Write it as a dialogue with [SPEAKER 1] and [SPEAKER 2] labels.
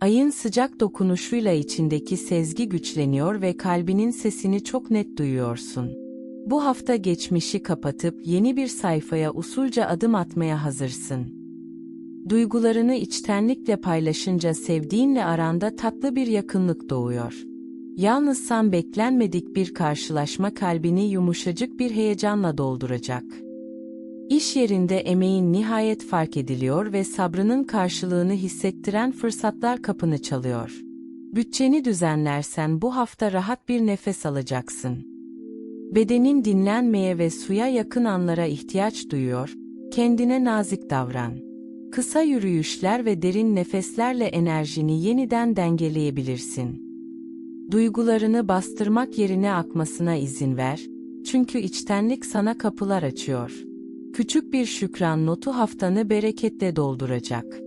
[SPEAKER 1] Ayın sıcak dokunuşuyla içindeki sezgi güçleniyor ve kalbinin sesini çok net duyuyorsun. Bu hafta geçmişi kapatıp yeni bir sayfaya usulca adım atmaya hazırsın. Duygularını içtenlikle paylaşınca sevdiğinle aranda tatlı bir yakınlık doğuyor. Yalnızsan beklenmedik bir karşılaşma kalbini yumuşacık bir heyecanla dolduracak. İş yerinde emeğin nihayet fark ediliyor ve sabrının karşılığını hissettiren fırsatlar kapını çalıyor. Bütçeni düzenlersen bu hafta rahat bir nefes alacaksın. Bedenin dinlenmeye ve suya yakın anlara ihtiyaç duyuyor, kendine nazik davran. Kısa yürüyüşler ve derin nefeslerle enerjini yeniden dengeleyebilirsin. Duygularını bastırmak yerine akmasına izin ver, çünkü içtenlik sana kapılar açıyor. Küçük bir şükran notu haftanı bereketle dolduracak.